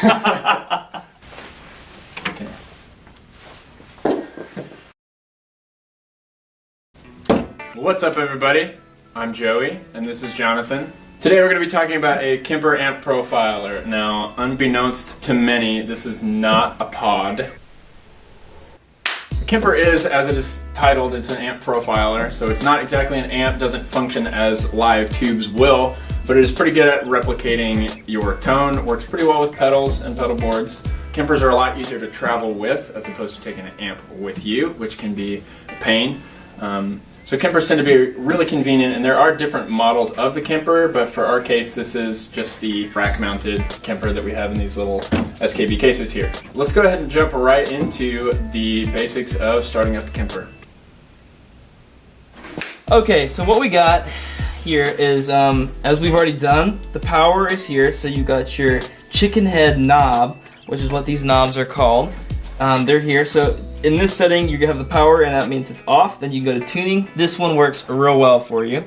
Okay. What's up, everybody? I'm Joey, and this is Jonathan. Today we're going to be talking about a Kemper amp profiler. Now, unbeknownst to many, this is not a pod. Kemper is, as it is titled, it's an amp profiler, so it's not exactly an amp, doesn't function as live tubes will, but it is pretty good at replicating your tone, works pretty well with pedals and pedal boards. Kempers are a lot easier to travel with as opposed to taking an amp with you, which can be a pain. So Kempers tend to be really convenient, and there are different models of the Kemper, but for our case this is just the rack-mounted Kemper that we have in these little SKB cases here. Let's go ahead and jump right into the basics of starting up a Kemper. Okay, so what we got here is, as we've already done, the power is here, so you got your chicken head knob, which is what these knobs are called. They're here, so in this setting you have the power and that means it's off, then you go to tuning. This one works real well for you.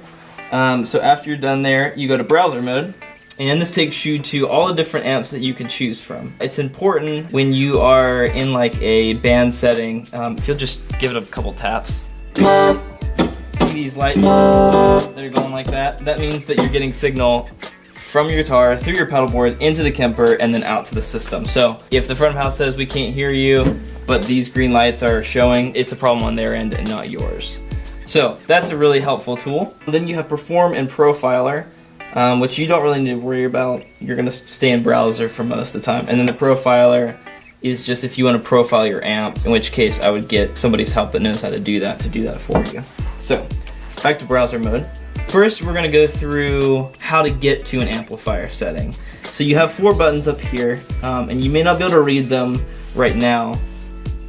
So after you're done there, you go to browser mode, and this takes you to all the different amps that you can choose from. It's important when you are in like a band setting, if you'll just give it a couple taps. See these lights? They're going like that. That means that you're getting signal from your guitar, through your pedal board, into the Kemper, and then out to the system. So if the front of house says we can't hear you, but these green lights are showing, it's a problem on their end and not yours. So that's a really helpful tool. Then you have Perform and Profiler, which you don't really need to worry about. You're gonna stay in browser for most of the time. And then the Profiler is just if you want to profile your amp, in which case I would get somebody's help that knows how to do that for you. So back to browser mode. First, we're going to go through how to get to an amplifier setting. So you have 4 buttons up here, and you may not be able to read them right now.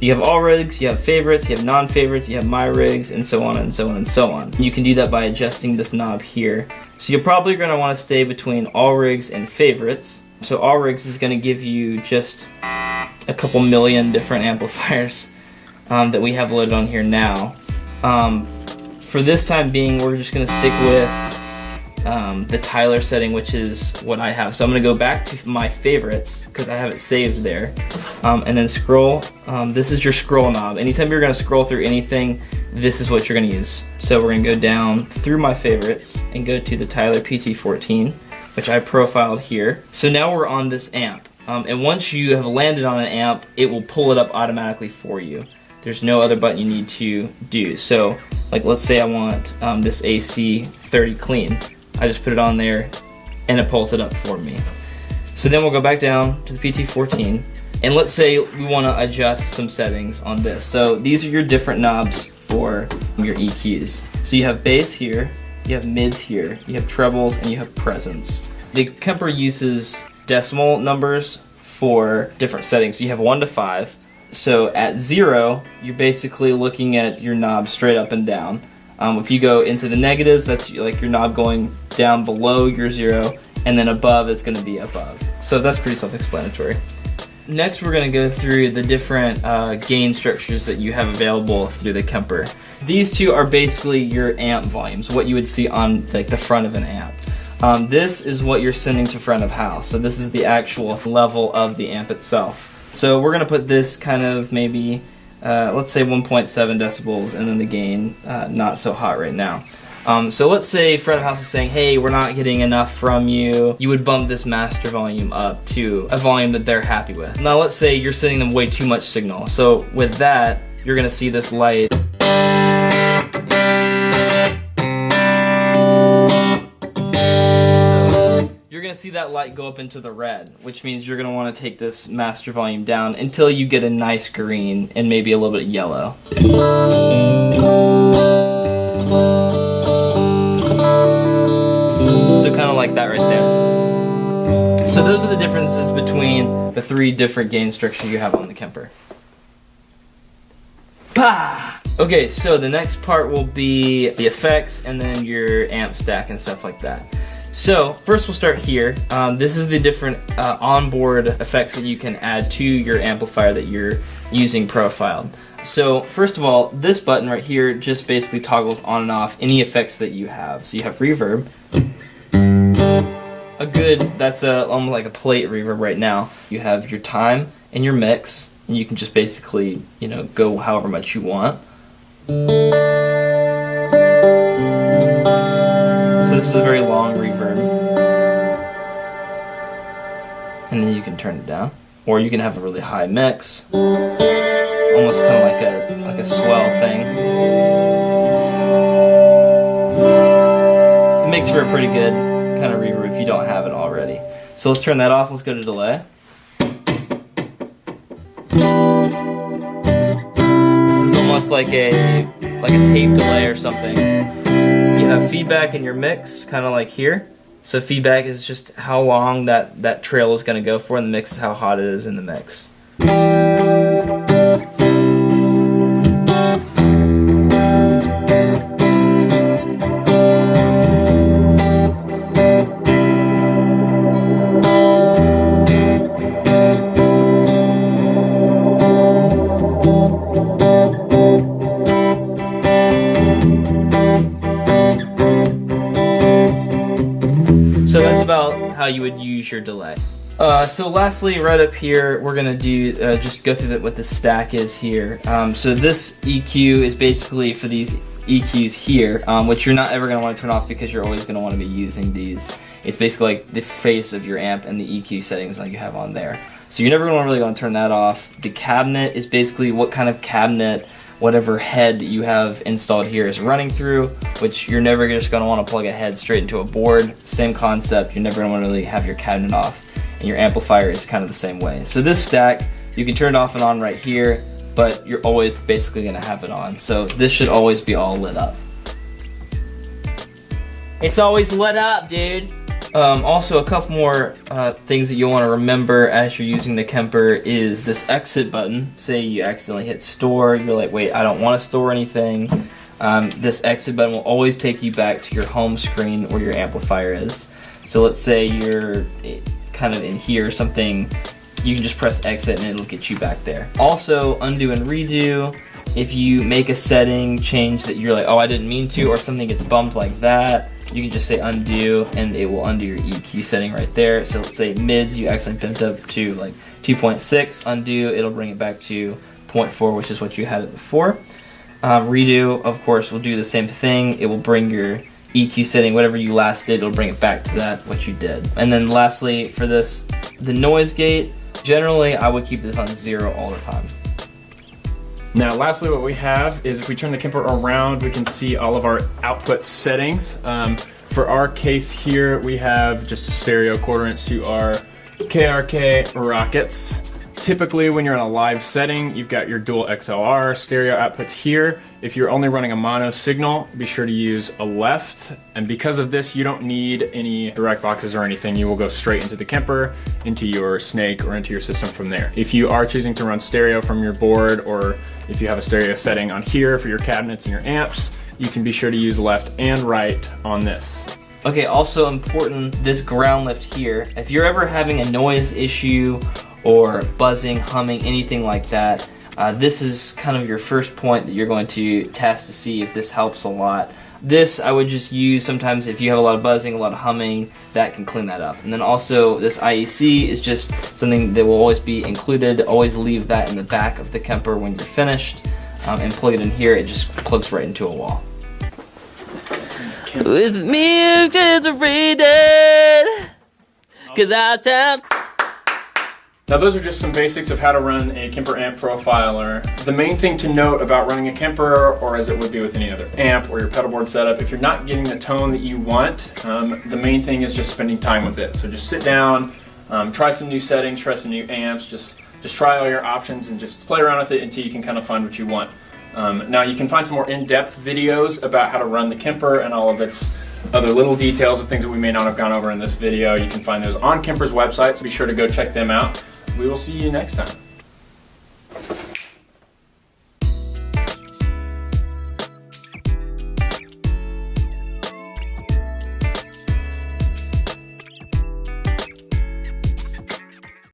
You have all rigs, you have favorites, you have non-favorites, you have my rigs, and so on and so on and so on. You can do that by adjusting this knob here. So you're probably going to want to stay between all rigs and favorites. So all rigs is going to give you just a couple million different amplifiers that we have loaded on here now. For this time being, we're just going to stick with the Tyler setting, which is what I have. So I'm going to go back to my favorites because I have it saved there, and then scroll. This is your scroll knob. Anytime you're going to scroll through anything, this is what you're going to use. So we're going to go down through my favorites and go to the Tyler PT14, which I profiled here. So now we're on this amp, and once you have landed on an amp, it will pull it up automatically for you. There's no other button you need to do. So, like, let's say I want this AC 30 clean. I just put it on there, and it pulls it up for me. So then we'll go back down to the PT14, and let's say we want to adjust some settings on this. So these are your different knobs for your EQs. So you have bass here, you have mids here, you have trebles, and you have presence. The Kemper uses decimal numbers for different settings. So you have 1 to 5. So at 0, you're basically looking at your knob straight up and down. If you go into the negatives, that's like your knob going down below your 0, and then above is going to be above. So that's pretty self-explanatory. Next, we're going to go through the different gain structures that you have available through the Kemper. These two are basically your amp volumes, what you would see on like the front of an amp. This is what you're sending to front of house. So this is the actual level of the amp itself. So we're going to put this kind of maybe, let's say 1.7 decibels, and then the gain, not so hot right now. So let's say front of house is saying, hey, we're not getting enough from you. You would bump this master volume up to a volume that they're happy with. Now let's say you're sending them way too much signal. So with that, you're going to see this light. You're going to see that light go up into the red, which means you're going to want to take this master volume down until you get a nice green and maybe a little bit of yellow. So kind of like that right there. So those are the differences between the 3 different gain structures you have on the Kemper. Bah! Okay, so the next part will be the effects and then your amp stack and stuff like that. So first we'll start here. This is the different onboard effects that you can add to your amplifier that you're using profiled. So first of all, this button right here just basically toggles on and off any effects that you have. So you have reverb. that's almost like a plate reverb right now. You have your time and your mix, and you can just basically, you know, go however much you want. So this is a very long reverb. And then you can turn it down. Or you can have a really high mix. Almost kind of like a swell thing. It makes for a pretty good kind of reverb if you don't have it already. So let's turn that off. Let's go to delay. This is almost like a tape delay or something. You have feedback in your mix, kind of like here. So feedback is just how long that trail is going to go for, and the mix is how hot it is in the mix. So that's about how you would use your delay. So lastly, right up here, we're gonna do just go through what the stack is here. So this EQ is basically for these EQs here, which you're not ever gonna want to turn off because you're always gonna want to be using these. It's basically like the face of your amp and the EQ settings like you have on there. So you're never gonna really want to turn that off. The cabinet is basically what kind of cabinet whatever head that you have installed here is running through, which you're never just going to want to plug a head straight into a board. Same concept, you're never going to want to really have your cabinet off, and your amplifier is kind of the same way. So this stack, you can turn it off and on right here, but you're always basically going to have it on. So this should always be all lit up. It's always lit up, dude. Also, a couple more things that you'll want to remember as you're using the Kemper is this exit button. Say you accidentally hit store, you're like, wait, I don't want to store anything. This exit button will always take you back to your home screen where your amplifier is. So let's say you're kind of in here or something, you can just press exit and it'll get you back there. Also, undo and redo. If you make a setting change that you're like, oh, I didn't mean to, or something gets bumped like that, you can just say undo and it will undo your EQ setting right there. So let's say mids, you accidentally bumped up to like 2.6, undo, it'll bring it back to 0.4, which is what you had it before. Redo, of course, will do the same thing. It will bring your EQ setting, whatever you last did, it'll bring it back to that, what you did. And then lastly, for this, the noise gate, generally I would keep this on 0 all the time. Now lastly, what we have is if we turn the Kemper around, we can see all of our output settings. For our case here, we have just a stereo quarter-inch to our KRK Rockets. Typically, when you're in a live setting, you've got your dual XLR stereo outputs here. If you're only running a mono signal, be sure to use a left. And because of this, you don't need any direct boxes or anything. You will go straight into the Kemper, into your Snake, or into your system from there. If you are choosing to run stereo from your board, or if you have a stereo setting on here for your cabinets and your amps, you can be sure to use left and right on this. Okay, also important, this ground lift here. If you're ever having a noise issue or buzzing, humming, anything like that, this is kind of your first point that you're going to test to see if this helps a lot. This I would just use sometimes if you have a lot of buzzing, a lot of humming, that can clean that up. And then also this IEC is just something that will always be included. Always leave that in the back of the Kemper when you're finished, and plug it in here. It just plugs right into a wall. With me just rated, 'cause I tell. Now those are just some basics of how to run a Kemper amp profiler. The main thing to note about running a Kemper, or as it would be with any other amp or your pedal board setup, if you're not getting the tone that you want, the main thing is just spending time with it. So just sit down, try some new settings, try some new amps, just try all your options and just play around with it until you can kind of find what you want. Now you can find some more in-depth videos about how to run the Kemper and all of its other little details of things that we may not have gone over in this video. You can find those on Kemper's website, so be sure to go check them out. We will see you next time.